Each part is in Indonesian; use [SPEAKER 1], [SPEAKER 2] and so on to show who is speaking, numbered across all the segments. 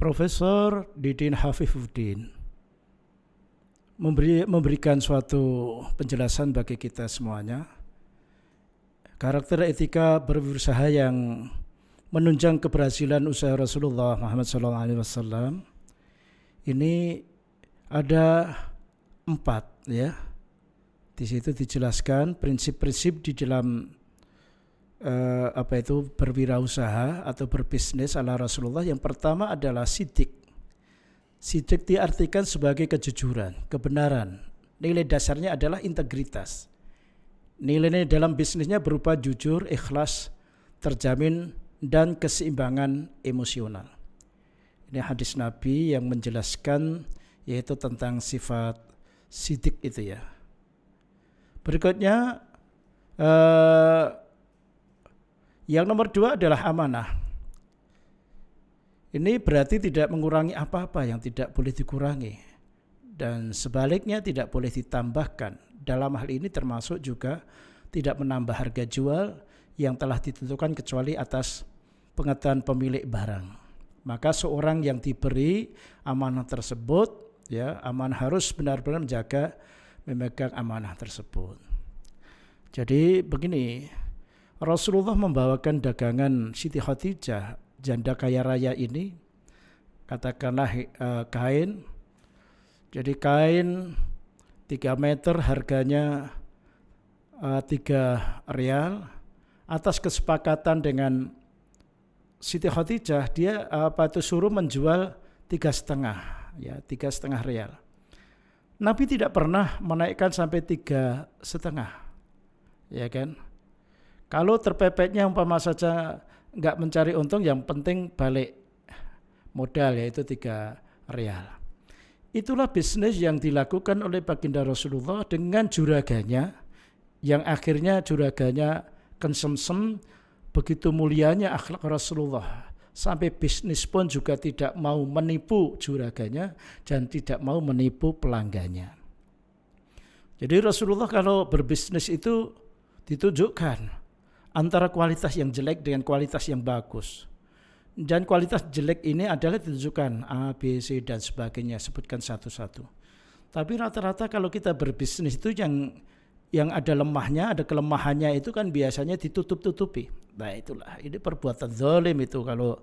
[SPEAKER 1] Profesor Didin Hafifuddin memberikan suatu penjelasan bagi kita semuanya. Karakter etika berwirausaha yang menunjang keberhasilan usaha Rasulullah Muhammad SAW ini ada 4 ya. Di situ dijelaskan prinsip-prinsip di dalam berwirausaha atau berbisnis ala Rasulullah. Yang pertama adalah sidik. Sidik diartikan sebagai kejujuran, kebenaran. Nilai dasarnya adalah integritas. Nilai dalam bisnisnya berupa jujur, ikhlas, terjamin, dan keseimbangan emosional. Ini hadis Nabi yang menjelaskan yaitu tentang sifat sidik itu ya. Berikutnya yang nomor 2 adalah amanah. Ini berarti tidak mengurangi apa-apa yang tidak boleh dikurangi. Dan sebaliknya tidak boleh ditambahkan. Dalam hal ini termasuk juga tidak menambah harga jual yang telah ditentukan kecuali atas pengetahuan pemilik barang. Maka seorang yang diberi amanah tersebut, ya, amanah harus benar-benar menjaga, memegang amanah tersebut. Jadi begini, Rasulullah membawakan dagangan Siti Khadijah, janda kaya raya ini, katakanlah kain. Jadi kain 3 meter harganya 3 rial. Atas kesepakatan dengan Siti Khadijah, dia suruh menjual 3,5, ya, 3,5 rial. Nabi tidak pernah menaikkan sampai 3,5, ya kan? Kalau terpepetnya umpama saja nggak mencari untung, yang penting balik modal yaitu 3 rial. Itulah bisnis yang dilakukan oleh baginda Rasulullah dengan juraganya, yang akhirnya juraganya konsumsem. Begitu mulianya akhlak Rasulullah, sampai bisnis pun juga tidak mau menipu juraganya dan tidak mau menipu pelanggannya. Jadi Rasulullah kalau berbisnis itu ditunjukkan antara kualitas yang jelek dengan kualitas yang bagus. Dan kualitas jelek ini adalah ditunjukkan A, B, C dan sebagainya, sebutkan satu-satu. Tapi rata-rata kalau kita berbisnis itu yang ada lemahnya, ada kelemahannya itu kan biasanya ditutup-tutupi. Nah itulah, ini perbuatan zalim itu kalau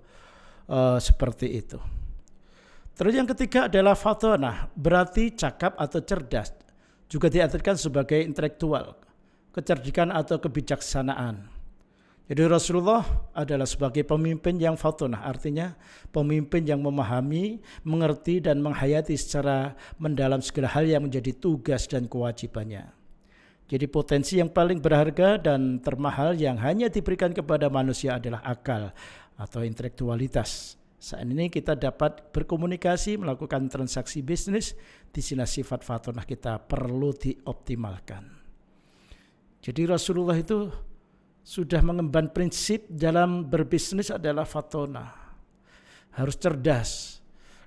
[SPEAKER 1] seperti itu. Terus yang ketiga adalah fatonah, berarti cakap atau cerdas. Juga diartikan sebagai intelektual, kecerdikan atau kebijaksanaan. Jadi Rasulullah adalah sebagai pemimpin yang fatonah, artinya pemimpin yang memahami, mengerti dan menghayati secara mendalam segala hal yang menjadi tugas dan kewajibannya. Jadi potensi yang paling berharga dan termahal yang hanya diberikan kepada manusia adalah akal atau intelektualitas. Saat ini kita dapat berkomunikasi, melakukan transaksi bisnis, di sini sifat fatonah kita perlu dioptimalkan. Jadi Rasulullah itu sudah mengemban prinsip dalam berbisnis adalah fatonah. Harus cerdas.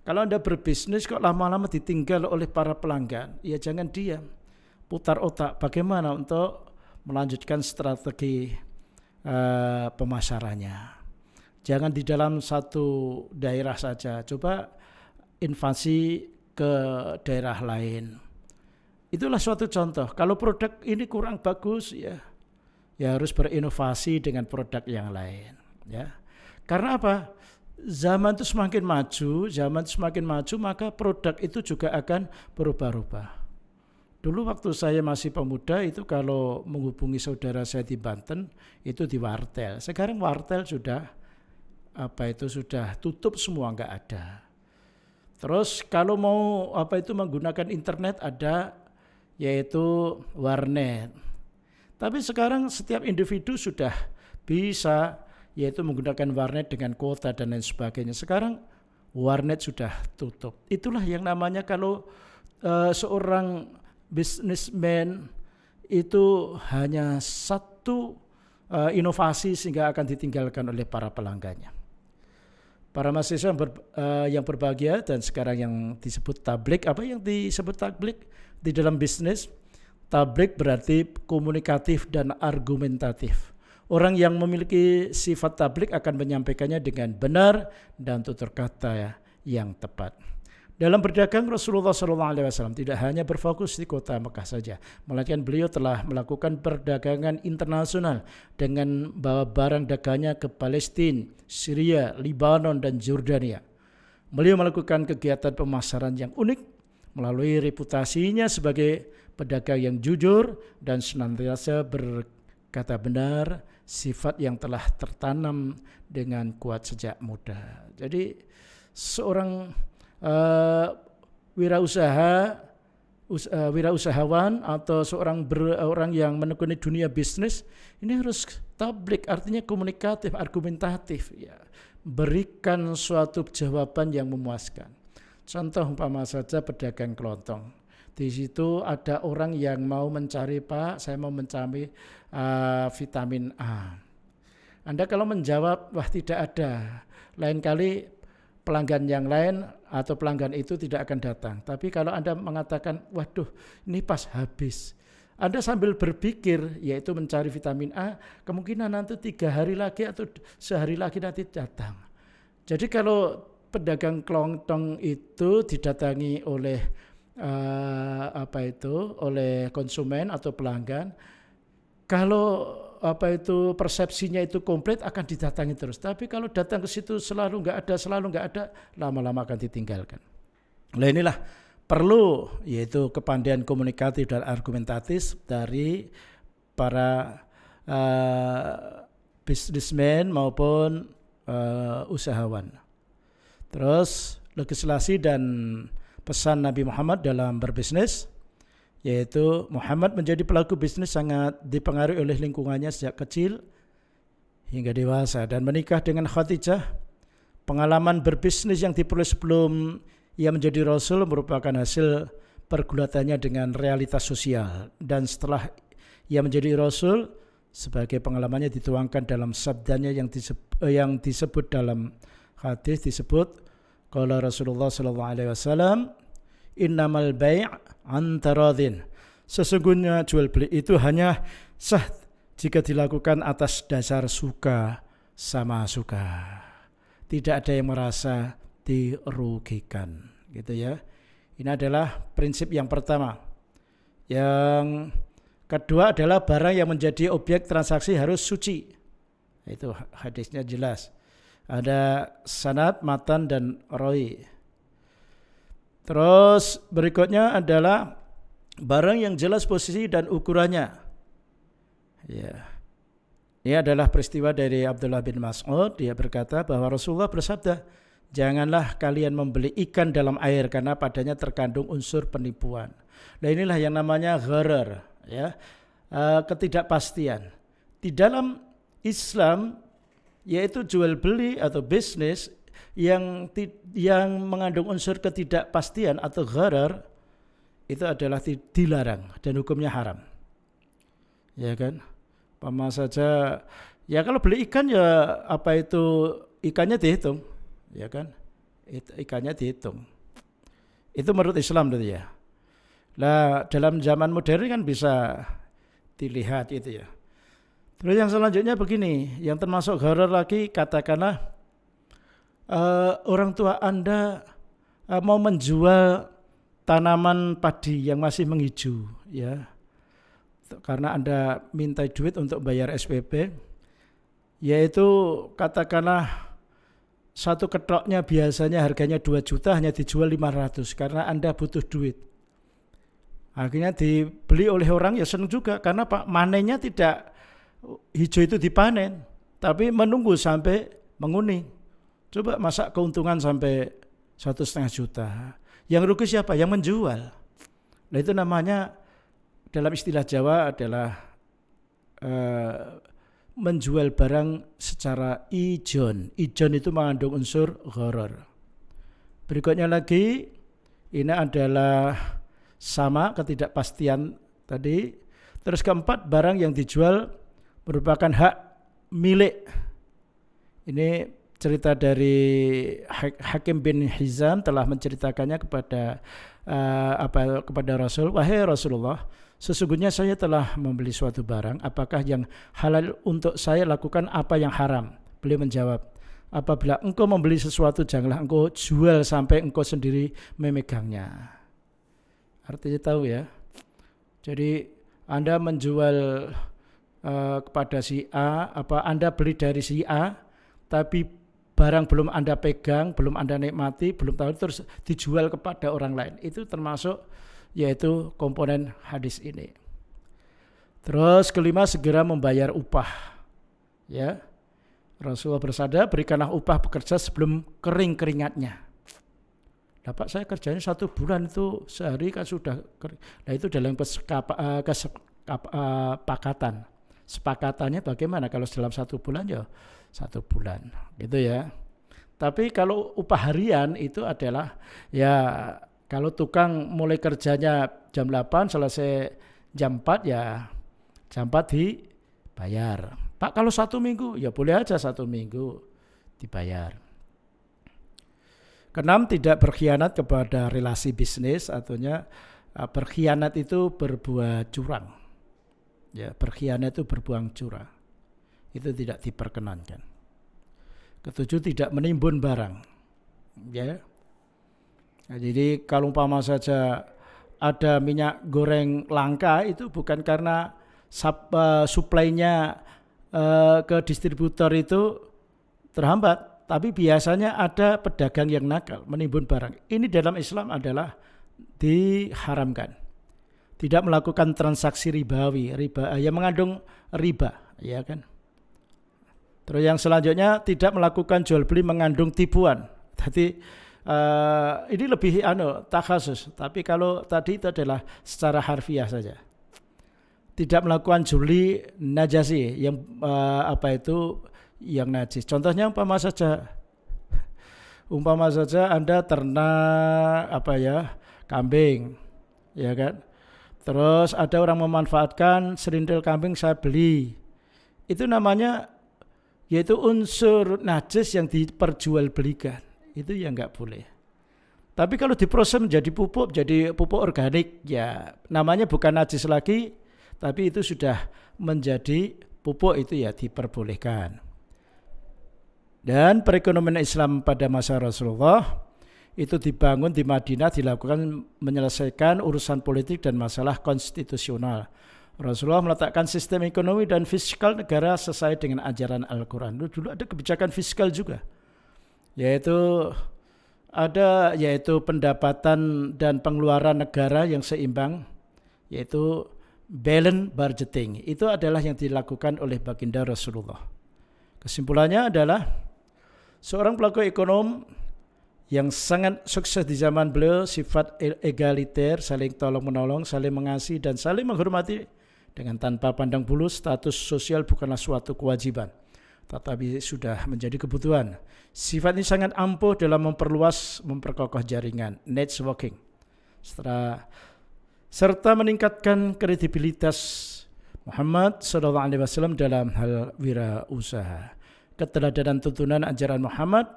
[SPEAKER 1] Kalau Anda berbisnis kok lama-lama ditinggal oleh para pelanggan, ya jangan diam. Putar otak bagaimana untuk melanjutkan strategi pemasarannya. Jangan di dalam satu daerah saja, coba invasi ke daerah lain. Itulah suatu contoh. Kalau produk ini kurang bagus, ya harus berinovasi dengan produk yang lain. Ya, karena apa? Zaman itu semakin maju, maka produk itu juga akan berubah-ubah. Dulu waktu saya masih pemuda itu kalau menghubungi saudara saya di Banten itu di wartel. Sekarang wartel sudah sudah tutup semua, nggak ada. Terus kalau mau menggunakan internet ada yaitu warnet. Tapi sekarang setiap individu sudah bisa yaitu menggunakan warnet dengan kuota dan lain sebagainya. Sekarang warnet sudah tutup. Itulah yang namanya kalau seorang businessman itu hanya satu inovasi sehingga akan ditinggalkan oleh para pelanggannya. Para mahasiswa yang berbahagia dan sekarang yang disebut tablik, apa yang disebut tablik di dalam bisnis? Tablik berarti komunikatif dan argumentatif. Orang yang memiliki sifat tablik akan menyampaikannya dengan benar dan tutur kata yang tepat. Dalam berdagang, Rasulullah SAW tidak hanya berfokus di kota Mekah saja, melainkan beliau telah melakukan perdagangan internasional dengan bawa barang dagangnya ke Palestina, Syria, Lebanon, dan Jordania. Beliau melakukan kegiatan pemasaran yang unik melalui reputasinya sebagai pedagang yang jujur dan senantiasa berkata benar, sifat yang telah tertanam dengan kuat sejak muda. Jadi seorang wirausahawan atau seorang orang yang menekuni dunia bisnis ini harus tablik, artinya komunikatif, argumentatif, ya, berikan suatu jawaban yang memuaskan. Contoh umpama saja pedagang kelontong, di situ ada orang yang mau mencari, Pak, saya mau mencari vitamin A. Anda kalau menjawab, wah tidak ada, lain kali pelanggan yang lain atau pelanggan itu tidak akan datang. Tapi kalau Anda mengatakan, waduh ini pas habis, Anda sambil berpikir yaitu mencari vitamin A, kemungkinan nanti 3 hari lagi atau sehari lagi nanti datang. Jadi kalau pedagang kelontong itu didatangi oleh oleh konsumen atau pelanggan, kalau persepsinya itu komplit akan didatangi terus. Tapi kalau datang ke situ selalu nggak ada, lama-lama akan ditinggalkan. Nah inilah perlu yaitu kepandaian komunikatif dan argumentatif dari para bisnismen maupun usahawan. Terus legislasi dan pesan Nabi Muhammad dalam berbisnis, yaitu Muhammad menjadi pelaku bisnis sangat dipengaruhi oleh lingkungannya sejak kecil hingga dewasa dan menikah dengan Khadijah. Pengalaman berbisnis yang diperoleh sebelum ia menjadi Rasul merupakan hasil pergulatannya dengan realitas sosial, dan setelah ia menjadi Rasul, sebagai pengalamannya dituangkan dalam sabdanya yang disebut dalam hadis disebut qala Rasulullah sallallahu alaihi wasallam, innamal bai' antaradin. Sesungguhnya jual beli itu hanya sah jika dilakukan atas dasar suka sama suka. Tidak ada yang merasa dirugikan, gitu ya. Ini adalah prinsip yang pertama. Yang kedua adalah barang yang menjadi objek transaksi harus suci. Itu hadisnya jelas. Ada sanad, matan, dan rawi. Terus berikutnya adalah barang yang jelas posisi dan ukurannya. Ya. Ini adalah peristiwa dari Abdullah bin Mas'ud. Dia berkata bahwa Rasulullah bersabda, janganlah kalian membeli ikan dalam air karena padanya terkandung unsur penipuan. Nah inilah yang namanya gharar, ya, ketidakpastian. Di dalam Islam, yaitu jual beli atau bisnis yang mengandung unsur ketidakpastian atau gharar, itu adalah dilarang dan hukumnya haram. Ya kan? Pama saja, ya kalau beli ikan ya ikannya dihitung, ya kan? Ikannya dihitung. Itu menurut Islam tadi ya. Nah, dalam zaman modern kan bisa dilihat itu ya. Terus yang selanjutnya begini, yang termasuk gharar lagi, katakanlah orang tua Anda mau menjual tanaman padi yang masih menghijau, ya, karena Anda minta duit untuk bayar SPP, yaitu katakanlah satu ketoknya biasanya harganya 2 juta hanya dijual 500 karena Anda butuh duit. Akhirnya dibeli oleh orang, ya senang juga karena manennya tidak hijau itu dipanen, tapi menunggu sampai menguning. Coba masak keuntungan sampai 1,5 juta. Yang rugi siapa? Yang menjual. Nah itu namanya dalam istilah Jawa adalah menjual barang secara ijon. Ijon itu mengandung unsur gharar. Berikutnya lagi, ini adalah sama ketidakpastian tadi. Terus keempat, barang yang dijual merupakan hak milik. Ini cerita dari Hakim bin Hizam telah menceritakannya kepada Rasul. Wahai Rasulullah, sesungguhnya saya telah membeli suatu barang. Apakah yang halal untuk saya lakukan apa yang haram? Beliau menjawab, apabila engkau membeli sesuatu janganlah engkau jual sampai engkau sendiri memegangnya. Artinya tahu ya. Jadi Anda menjual kepada si A, Anda beli dari si A, tapi barang belum Anda pegang, belum Anda nikmati, belum tahu, terus dijual kepada orang lain. Itu termasuk yaitu komponen hadis ini. Terus kelima, segera membayar upah. Ya. Rasulullah bersabda, berikanlah upah pekerja sebelum kering keringatnya. Dapat saya kerjanya 1 bulan itu sehari kan sudah kering. Nah itu dalam kesepakatan. Sepakatannya bagaimana kalau dalam 1 bulan ya 1 bulan gitu ya. Tapi kalau upah harian itu adalah ya kalau tukang mulai kerjanya jam 8 selesai jam 4 ya jam 4 dibayar. Pak kalau 1 minggu ya boleh aja 1 minggu dibayar. Keenam, tidak berkhianat kepada relasi bisnis, artinya berkhianat itu berbuat curang. Ya, berkhianat itu berbuat curang. Itu tidak diperkenankan. Ketujuh, tidak menimbun barang. Ya. Nah, jadi kalau umpama saja ada minyak goreng langka itu bukan karena suplainya ke distributor itu terhambat, tapi biasanya ada pedagang yang nakal menimbun barang. Ini dalam Islam adalah diharamkan. Tidak melakukan transaksi ribawi, riba yang mengandung riba, ya kan? Terus yang selanjutnya tidak melakukan jual beli mengandung tipuan. Jadi ini lebih takhasus, tapi kalau tadi itu adalah secara harfiah saja. Tidak melakukan juli najasi yang yang najis. Contohnya umpama saja Anda ternak kambing, ya kan? Terus ada orang memanfaatkan serindil kambing saya beli. Itu namanya yaitu unsur najis yang diperjualbelikan. Itu yang enggak boleh. Tapi kalau diproses menjadi pupuk organik, ya namanya bukan najis lagi, tapi itu sudah menjadi pupuk, itu ya diperbolehkan. Dan perekonomian Islam pada masa Rasulullah itu dibangun di Madinah, dilakukan menyelesaikan urusan politik dan masalah konstitusional. Rasulullah meletakkan sistem ekonomi dan fiskal negara sesuai dengan ajaran Al-Quran. Dulu ada kebijakan fiskal juga, yaitu pendapatan dan pengeluaran negara yang seimbang, yaitu balance budgeting. Itu adalah yang dilakukan oleh baginda Rasulullah. Kesimpulannya adalah seorang pelaku ekonom yang sangat sukses di zaman beliau, sifat egaliter, saling tolong-menolong, saling mengasihi dan saling menghormati dengan tanpa pandang bulu. Status sosial bukanlah suatu kewajiban, tetapi sudah menjadi kebutuhan. Sifat ini sangat ampuh dalam memperkokoh jaringan, networking, serta meningkatkan kredibilitas Muhammad SAW dalam hal wirausaha. Keteladanan tuntunan ajaran Muhammad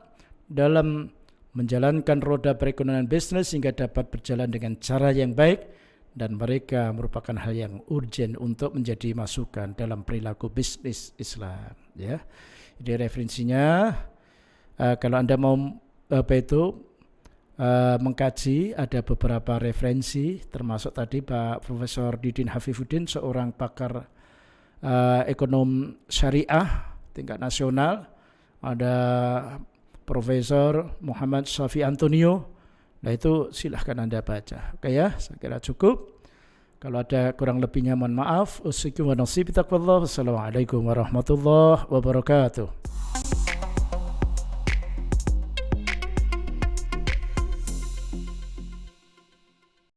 [SPEAKER 1] dalam menjalankan roda perekonomian bisnis sehingga dapat berjalan dengan cara yang baik, dan mereka merupakan hal yang urgent untuk menjadi masukan dalam perilaku bisnis Islam. Ya, ini referensinya. Kalau Anda mau mengkaji, ada beberapa referensi, termasuk tadi Pak Profesor Didin Hafifuddin, seorang pakar ekonom syariah tingkat nasional. Ada Profesor Muhammad Syafi Antonio. Nah itu silahkan Anda baca. Oke ya, saya kira cukup. Kalau ada kurang lebihnya mohon maaf. Wassalamualaikum warahmatullahi wabarakatuh.